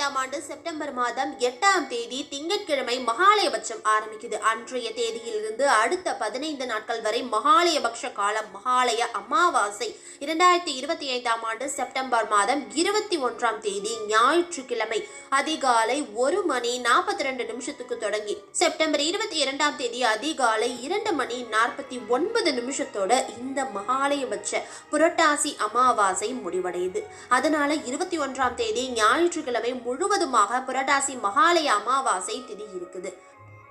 ஆண்டு செப்டம்பர் மாதம் 8ஆம் தேதி திங்கட்கிழமை மகாலயபட்சம் ஆரம்பிக்குது. அன்றைய தேதியிலிருந்து அடுத்த 15 நாட்கள் வரை மகாலயபக்ஷ காலம், மகாலய அமாவாசை. 2025ஆம் ஆண்டு செப்டம்பர் மாதம் 21ஆம் தேதி ஞாயிற்றுக்கிழமை அதிகாலை 1:42 தொடங்கி செப்டம்பர் 22ஆம் தேதி அதிகாலை 2:49 இந்த மகாலயபட்ச புரட்டாசி அமாவாசை முடிவடையுது. அதனால 21ஆம் தேதி ஞாயிற்றுக்கிழமை முழுவதுமாக புரட்டாசி மகாலய அமாவாசை திதி இருக்குது.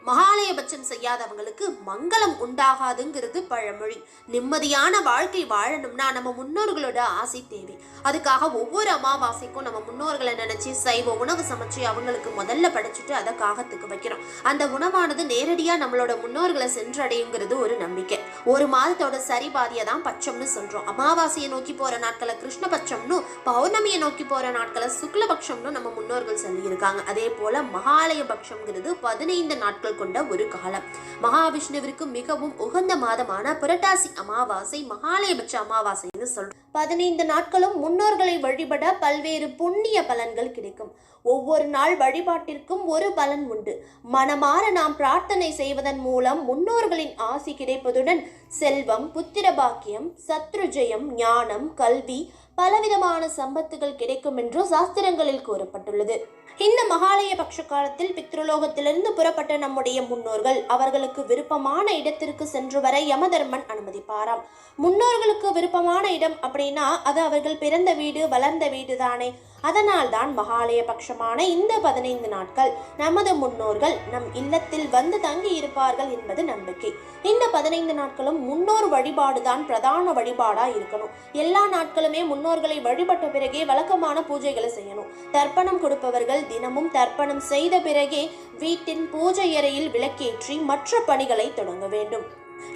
மகாலயபட்சம் செய்யாதவங்களுக்கு மங்களம் உண்டாகாதுங்கிறது பழமொழி. நிம்மதியான வாழ்க்கை வாழணும்னா நம்ம முன்னோர்களோட ஆசை தேவை. அதுக்காக ஒவ்வொரு அமாவாசைக்கும் நம்ம முன்னோர்களை நினைச்சு சைவ உணவு சமைச்சு அவங்களுக்கு முதல்ல படைச்சிட்டு அதை காகத்துக்கு வைக்கிறோம். அந்த உணவானது நேரடியா நம்மளோட முன்னோர்களை சென்றடையுங்கிறது ஒரு நம்பிக்கை. ஒரு மாதத்தோட சரி பாதியை தான் பட்சம்னு சொல்றோம். அமாவாசையை நோக்கி போற நாட்களை கிருஷ்ணபட்சம்னு, பௌர்ணமியை நோக்கி போற நாட்களை சுக்லபட்சம்னு நம்ம முன்னோர்கள் சொல்லியிருக்காங்க. அதே போல மகாலயபட்சம்ங்கிறது 15 நாட்கள் கொண்ட ஒரு காலம். மகாவிஷ்ணுவிற்கு மிகவும் உகந்த மாதமான புரட்டாசி அமாவாசை மகாலயபட்ச அமாவாசைன்னு சொல்றோம். 15 நாட்களும் முன்னோர்களை வழிபட பல்வேறு புண்ணிய பலன்கள் கிடைக்கும். ஒவ்வொரு நாள் வழிபாட்டிற்கும் ஒரு பலன் உண்டு. மனமாற நாம் பிரார்த்தனை செய்வதன் மூலம் முன்னோர்களின் ஆசி கிடைப்பதுடன் செல்வம், புத்திர பாக்கியம், சத்ருஜயம், ஞானம், கல்வி, பலவிதமான சம்பத்துகள் கிடைக்கும் என்று சாஸ்திரங்களில் கூறப்பட்டுள்ளது. இந்த மகாலய பட்ச காலத்தில் பித்ருலோகத்திலிருந்து புறப்பட்ட நம்முடைய முன்னோர்கள் அவர்களுக்கு விருப்பமான இடத்திற்கு சென்று வர யமதர்மன் அனுமதிப்பாராம். முன்னோர்களுக்கு விருப்பமான இடம் அப்படின்னா அது அவர்கள் பிறந்த வீடு, வளர்ந்த வீடு தானே. அதனால் தான் மகாலய பட்சமான இந்த 15 நாட்கள் நமது முன்னோர்கள் நம் இல்லத்தில் வந்து தங்கி இருப்பார்கள் என்பது நம்பிக்கை. இந்த 15 நாட்களும் முன்னோர் வழிபாடுதான் பிரதான வழிபாடா இருக்கணும். எல்லா நாட்களுமே முன்னோர்களை வழிபட்ட பிறகே வழக்கமான பூஜைகளை செய்யணும். தர்ப்பணம் கொடுப்பவர்கள் தினமும் தர்ப்பணம் செய்த பிறகே வீட்டின் பூஜை அறையில் விளக்கேற்றி மற்ற பணிகளை தொடங்க வேண்டும்.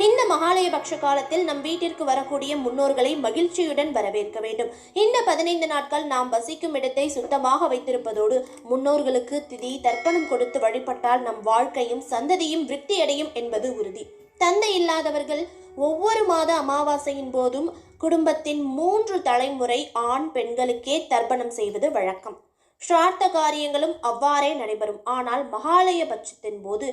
இந்த மகாலயபக்ஷ காலத்தில் நம் வீட்டிற்கு வரக்கூடிய முன்னோர்களை மகிழ்ச்சியுடன் வரவேற்க வேண்டும். இந்த 15 நாட்கள் நாம் வசிக்கும் இடத்தை சுத்தமாக வைத்திருப்பதோடு முன்னோர்களுக்கு திதி தர்ப்பணம் கொடுத்து வழிபட்டால் நம் வாழ்க்கையும் சந்ததியும் விருத்தியடையும் என்பது உறுதி. தந்தை இல்லாதவர்கள் ஒவ்வொரு மாத அமாவாசையின் போதும் குடும்பத்தின் 3 தலைமுறை ஆண் பெண்களுக்கே தர்ப்பணம் செய்வது வழக்கம். ஸ்ரார்த்த காரியங்களும் அவ்வாறே நடைபெறும். ஆனால் மகாலய பட்சத்தின் போது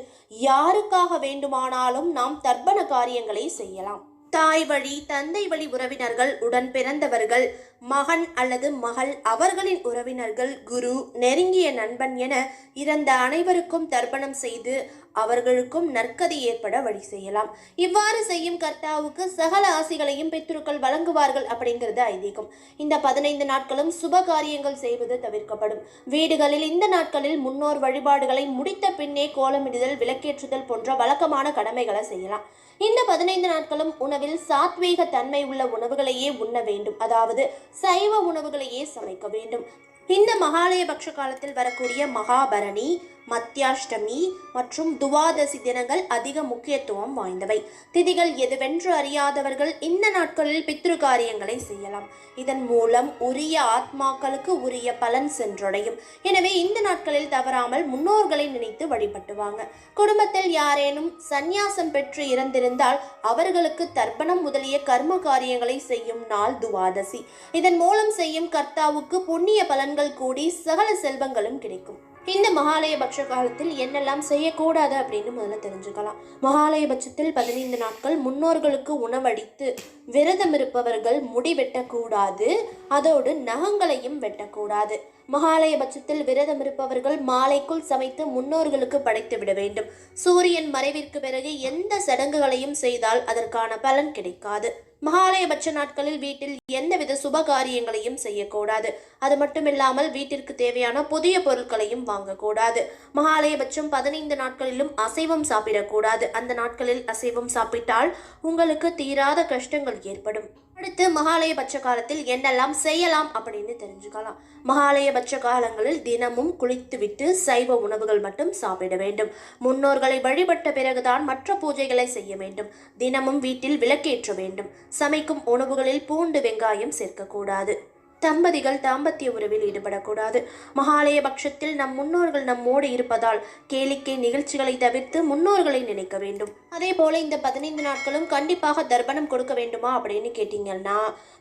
யாருக்காக வேண்டுமானாலும் நாம் தர்ப்பண காரியங்களை செய்யலாம். தாய் வழி, தந்தை வழி உறவினர்கள், உடன் பிறந்தவர்கள், மகன் அல்லது மகள், அவர்களின் உறவினர்கள், குரு, நெருங்கிய நண்பன் என இறந்த அனைவருக்கும் தர்ப்பணம் செய்து அவர்களுக்கும் நற்கதி ஏற்பட வழி செய்யலாம். இவ்வாறு செய்யும் கர்த்தாவுக்கு சகல ஆசிகளையும் பித்ருக்கள் வழங்குவார்கள் அப்படிங்கிறது ஐதீகம். இந்த 15 நாட்களும் சுப காரியங்கள் செய்வது தவிர்க்கப்படும். வீடுகளில் இந்த நாட்களில் முன்னோர் வழிபாடுகளை முடித்த பின்னே கோலமிடுதல், விளக்கேற்றுதல் போன்ற வழக்கமான கடமைகளை செய்யலாம். இந்த 15 நாட்களும் உணவில் சாத்வீக தன்மை உள்ள உணவுகளையே உண்ண வேண்டும். அதாவது சைவ உணவுகளையே சமைக்க வேண்டும். இந்த மகாலய பக்ஷ காலத்தில் வரக்கூடிய மகாபரணி, மத்தியாஷ்டமி மற்றும் துவாதசி தினங்கள் அதிக முக்கியத்துவம் வாய்ந்தவை. திதிகள் எதுவென்று அறியாதவர்கள் இந்த நாட்களில் பித்ரு காரியங்களை செய்யலாம். இதன் மூலம் உரிய ஆத்மாக்களுக்கு உரிய பலன் சென்றடையும். எனவே இந்த நாட்களில் தவறாமல் முன்னோர்களை நினைத்து வழிபட்டுவாங்க. குடும்பத்தில் யாரேனும் சந்நியாசம் பெற்று இறந்திருந்தால் அவர்களுக்கு தர்ப்பணம் முதலிய கர்ம காரியங்களை செய்யும் நாள் துவாதசி. இதன் மூலம் செய்யும் கர்த்தாவுக்கு புண்ணிய பலன்கள் கூடி சகல செல்வங்களும் கிடைக்கும். இந்த மகாலய பட்ச காலத்தில் என்னெல்லாம் செய்யக்கூடாது அப்படின்னு முதல்ல தெரிஞ்சுக்கலாம். மகாலய பட்சத்தில் 15 நாட்கள் முன்னோர்களுக்கு உணவளித்து விரதம் இருப்பவர்கள் முடி வெட்டக்கூடாது. அதோடு நகங்களையும் வெட்டக்கூடாது. மகாலய பட்சத்தில் விரதம் இருப்பவர்கள் மாலைக்குள் சமைத்து முன்னோர்களுக்கு படைத்து விட வேண்டும். சூரியன் மறைவிற்கு பிறகு எந்த சடங்குகளையும் செய்தால் அதற்கான பலன் கிடைக்காது. மகாலயபட்ச நாட்களில் வீட்டில் எந்தவித சுப காரியங்களையும் செய்யக்கூடாது. அது மட்டுமில்லாமல் வீட்டிற்கு தேவையான புதிய பொருட்களையும் வாங்கக்கூடாது. மகாலயபட்சம் 15 நாட்களிலும் அசைவம் சாப்பிடக்கூடாது. அந்த நாட்களில் அசைவம் சாப்பிட்டால் உங்களுக்கு தீராத கஷ்டங்கள் ஏற்படும். அடுத்து மகாலயபட்ச காலத்தில் என்னெல்லாம் செய்யலாம் அப்படின்னு தெரிஞ்சுக்கலாம். மகாலயபட்ச காலங்களில் தினமும் குளித்துவிட்டு சைவ உணவுகள் மட்டும் சாப்பிட வேண்டும். முன்னோர்களை வழிபட்ட பிறகுதான் மற்ற பூஜைகளை செய்ய வேண்டும். தினமும் வீட்டில் விளக்கேற்ற வேண்டும். சமைக்கும் உணவுகளில் பூண்டு, வெங்காயம் சேர்க்கக்கூடாது. தம்பதிகள் தாம்பத்திய உறவில் ஈடுபடக்கூடாது. மகாலய பட்சத்தில் நம் முன்னோர்கள் நம்மோடு இருப்பதால் கேளிக்கை நிகழ்ச்சிகளை தவிர்த்து முன்னோர்களை நினைக்க வேண்டும். அதே போல இந்த 15 நாட்களும் கண்டிப்பாக தர்ப்பணம் கொடுக்க வேண்டுமா அப்படின்னு கேட்டீங்கன்னா,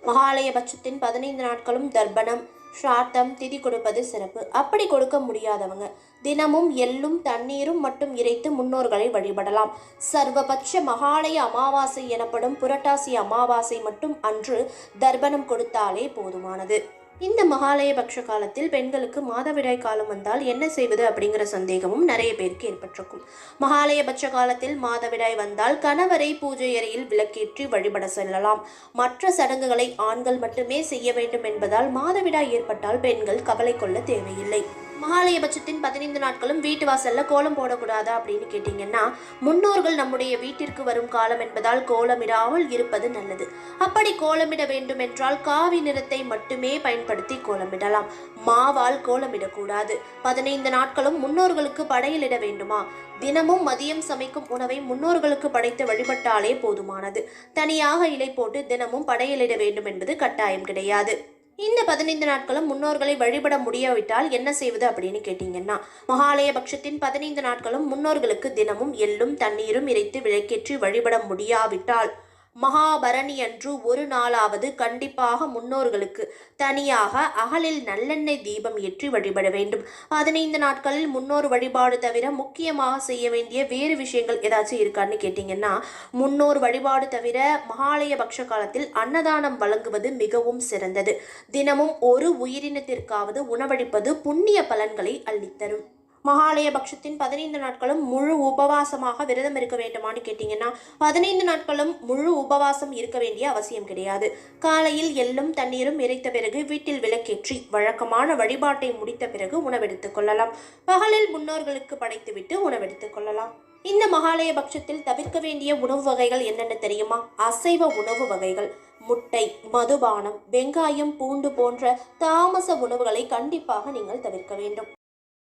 மகாலய பட்சத்தின் 15 நாட்களும் தர்ப்பணம், ஸ்ராத்தம் திதி கொடுப்பது சிறப்பு. அப்படி கொடுக்க முடியாதவங்க தினமும் எள்ளும் தண்ணீரும் மட்டும் இறைத்து முன்னோர்களை வழிபடலாம். சர்வபட்ச மகாலய அமாவாசை எனப்படும் புரட்டாசி அமாவாசை மட்டும் அன்று தர்ப்பணம் கொடுத்தாலே போதுமானது. இந்த மகாலயபக்ஷ காலத்தில் பெண்களுக்கு மாதவிடாய் காலம் வந்தால் என்ன செய்வது அப்படிங்கிற சந்தேகமும் நிறைய பேருக்கு ஏற்பட்டிருக்கும். மகாலயபட்ச காலத்தில் மாதவிடாய் வந்தால் கணவரை பூஜை அறையில் விளக்கேற்றி வழிபட செல்லலாம். மற்ற சடங்குகளை ஆண்கள் மட்டுமே செய்ய வேண்டும் என்பதால் மாதவிடாய் ஏற்பட்டால் பெண்கள் கவலை கொள்ள தேவையில்லை. மகாலயபட்சத்தின் 15 நாட்களும் வீட்டு வாசல்ல கோலம் போடக்கூடாதா அப்படின்னு கேட்டீங்கன்னா, முன்னோர்கள் நம்முடைய வீட்டிற்கு வரும் காலம் என்பதால் கோலமிடாமல் இருப்பது நல்லது. அப்படி கோலமிட வேண்டும் என்றால் காவி நிறத்தை மட்டுமே பயன்படுத்தி கோலமிடலாம். மாவால் கோலமிடக்கூடாது. 15 நாட்களும் முன்னோர்களுக்கு படையலிட வேண்டுமா? தினமும் மதியம் சமைக்கும் உணவை முன்னோர்களுக்கு படைத்து வழிபட்டாலே போதுமானது. தனியாக இலை போட்டு தினமும் படையலிட வேண்டும் என்பது கட்டாயம் கிடையாது. இந்த 15 நாட்களும் முன்னோர்களை வழிபட முடியாவிட்டால் என்ன செய்வது அப்படின்னு கேட்டீங்கன்னா, மகாலயபட்சத்தின் 15 நாட்களும் முன்னோர்களுக்கு தினமும் எள்ளும் தண்ணீரும் இறைத்து விளக்கேற்றி வழிபட முடியாவிட்டால் மகாபரணி அன்று ஒரு நாளாவது கண்டிப்பாக முன்னோர்களுக்கு தனியாக அகலில் நல்லெண்ணெய் தீபம் ஏற்றி வழிபட வேண்டும். 15 நாட்களில் முன்னோர் வழிபாடு தவிர முக்கியமாக செய்ய வேண்டிய வேறு விஷயங்கள் ஏதாச்சும் இருக்கான்னு கேட்டிங்கன்னா, முன்னோர் வழிபாடு தவிர மகாலயபக்ஷ காலத்தில் அன்னதானம் வழங்குவது மிகவும் சிறந்தது. தினமும் ஒரு உயிரினத்திற்காவது உணவளிப்பது புண்ணிய பலன்களை அள்ளித்தரும். மகாலயபக்ஷத்தின் 15 நாட்களும் முழு உபவாசமாக விரதம் இருக்க வேண்டுமான்னு கேட்டிங்கன்னா, 15 நாட்களும் முழு உபவாசம் இருக்க வேண்டிய அவசியம் கிடையாது. காலையில் எள்ளும் தண்ணீரும் இறைத்த பிறகு வீட்டில் விளக்கேற்றி வழக்கமான வழிபாட்டை முடித்த பிறகு உணவெடுத்துக் கொள்ளலாம். பகலில் முன்னோர்களுக்கு படைத்துவிட்டு உணவெடுத்துக் கொள்ளலாம். இந்த மகாலயபக்ஷத்தில் தவிர்க்க வேண்டிய உணவு வகைகள் என்னென்ன தெரியுமா? அசைவ உணவு வகைகள், முட்டை, மதுபானம், வெங்காயம், பூண்டு போன்ற தாமச உணவுகளை கண்டிப்பாக நீங்கள் தவிர்க்க வேண்டும்.